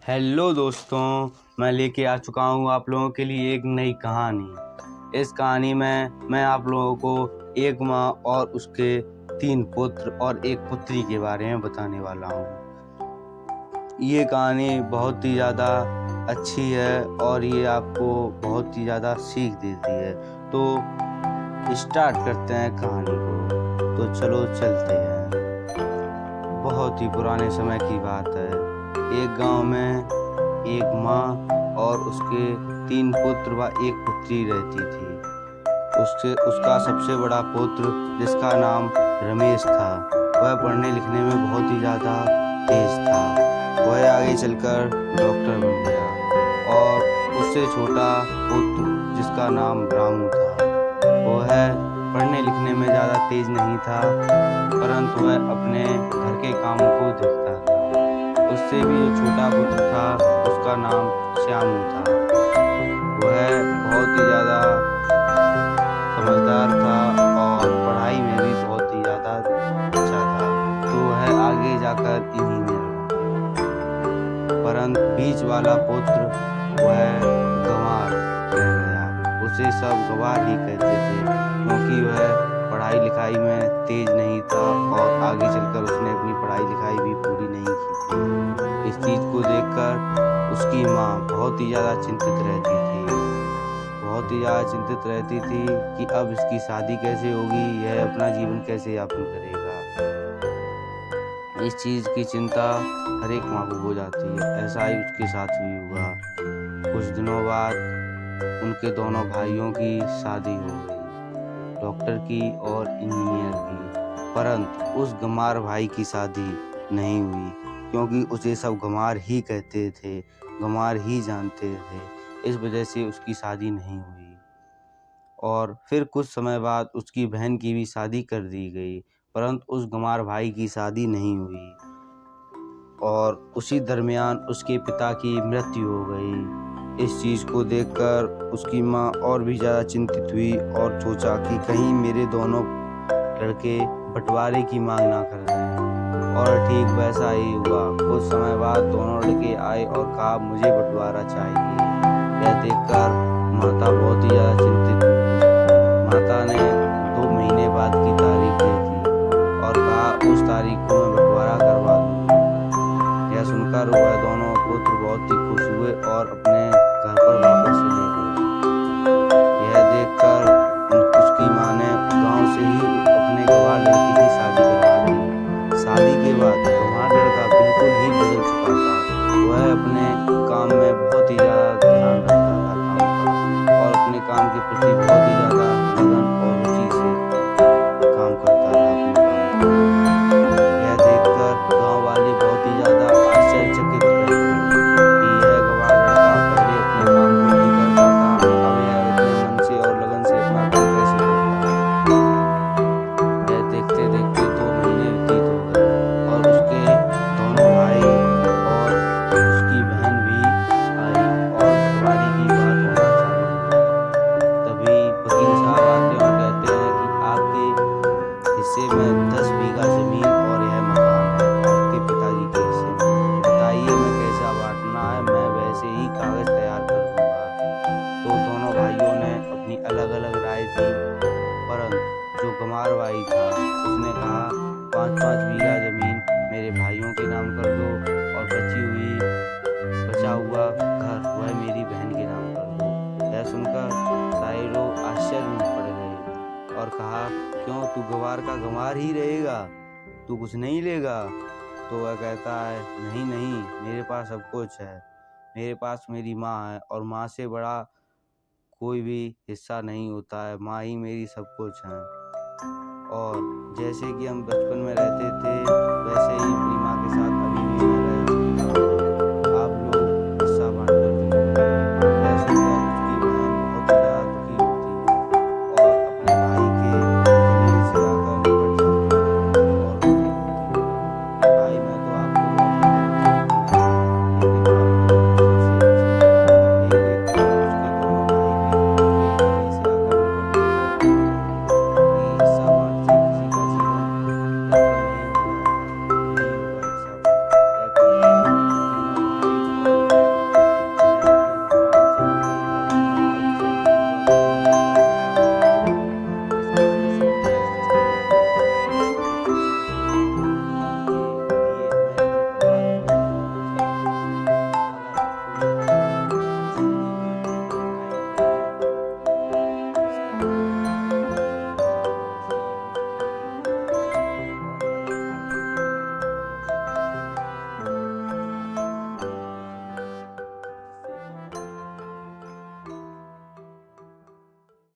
Hello दोस्तों, मैं लेके आ चुका हूँ आप लोगों के लिए एक नई कहानी। इस कहानी में मैं आप लोगों को एक माँ और उसके 3 पुत्र और एक पुत्री के बारे में बताने वाला हूँ। ये कहानी बहुत ही ज़्यादा अच्छी है और ये आपको बहुत ही ज़्यादा सीख देती है। तो स्टार्ट करते हैं कहानी को। तो चलो चलते हैं। बहुत ही पुराने समय की बात है। एक गांव में एक माँ और उसके 3 पुत्र व एक पुत्री रहती थी। उसका सबसे बड़ा पुत्र, जिसका नाम रमेश था, वह पढ़ने लिखने में बहुत ही ज़्यादा तेज था। वह आगे चलकर डॉक्टर बन गया। और उससे छोटा पुत्र, जिसका नाम रामू था, वह पढ़ने लिखने में ज़्यादा तेज नहीं था, परंतु वह अपने घर के कामों को देखता था। उससे भी जो छोटा पुत्र था, उसका नाम श्यामू था। वह बहुत ही ज़्यादा समझदार था और पढ़ाई में भी बहुत ही ज़्यादा अच्छा था। तो वह आगे जाकर इंजीनियर बना। परंतु बीच वाला पुत्र वह गंवार रह गया। उसे सब गंवार ही कहते थे, क्योंकि वह पढ़ाई लिखाई में तेज नहीं था और आगे चलकर उसने अपनी पढ़ाई लिखाई भी पूरी नहीं की थी। इस चीज़ को देखकर उसकी माँ बहुत ही ज़्यादा चिंतित रहती थी कि अब इसकी शादी कैसे होगी, यह अपना जीवन कैसे यापन करेगा। इस चीज़ की चिंता हर एक माँ को हो जाती है। ऐसा ही उसके साथ भी हुआ। कुछ दिनों बाद उनके दोनों भाइयों की शादी हो गई, डॉक्टर की और इंजीनियर की। परंतु उस गंवार भाई की शादी नहीं हुई, क्योंकि उसे सब गंवार ही कहते थे, गंवार ही जानते थे। इस वजह से उसकी शादी नहीं हुई। और फिर कुछ समय बाद उसकी बहन की भी शादी कर दी गई, परंतु उस गंवार भाई की शादी नहीं हुई। और उसी दरमियान उसके पिता की मृत्यु हो गई। इस चीज़ को देखकर उसकी माँ और भी ज़्यादा चिंतित हुई और सोचा कि कहीं मेरे दोनों लड़के बंटवारे की मांग ना कर दें। और ठीक वैसा ही हुआ। कुछ समय बाद दोनों लड़के आए और कहा, मुझे बंटवारा चाहिए। यह देखकर माता बहुत ही ज़्यादा चिंतित हुई। माता ने 2 महीने बाद की तारीख देखी और कहा, उस तारीख को मैं बंटवारा करवा दूँगी। यह सुनकर वह दोनों पुत्र बहुत ही खुश हुए और अपने घर पर वापस चले गए। यह देखकर उसकी माँ ने गांव से ही अपने गंवार लड़के की शादी करवा दी। शादी के बाद गंवार लड़का बिल्कुल ही बदल चुका था। वह अपने काम में बहुत ही ज़्यादा ध्यान रखता था, काम का, और अपने काम के प्रति बहुत ही ज़्यादा लगन और रुचि से काम करता था अपने काम को। यह देखकर गांव वाले बहुत ही ज़्यादा आश्चर्यचकित रहे कि यह गंवार लड़का पहले अपने काम को नहीं करता था, अब यह इतने मन से और लगन से अपना काम कैसे करता है। यह देखते देखते 2 महीने व्यतीत हो गए और उसके दोनों भाई और उसकी बहन भी आई और बंटवारे की बात होना चालू हो गई। तभी वकील साहब आते और कहते हैं कि आपके हिस्से में 10 बीघा जमीन और यह मकान है, आपके पिताजी के हिस्से में। बताइए मैं कैसा बांटना है, मैं वैसे ही कागज तैयार कर दूंगा। तो दोनों भाइयों ने अपनी अलग अलग राय दी, परंतु जो गंवार भाई था उसने कहा, 5-5 बीघा जमीन मेरे भाइयों के नाम कर दो और बचा हुआ घर वह मेरी बहन के नाम कर दो। यह सुनकर सारे लोग आश्चर्य में पड़ गए और कहा, क्यों, तू गंवार का गंवार ही रहेगा, तू कुछ नहीं लेगा? तो वह कहता है, नहीं नहीं, मेरे पास सब कुछ है। मेरे पास मेरी माँ है और माँ से बड़ा कोई भी हिस्सा नहीं होता है। माँ ही मेरी सब कुछ है। और जैसे कि हम बचपन में रहते थे, वैसे ही अपनी माँ के साथ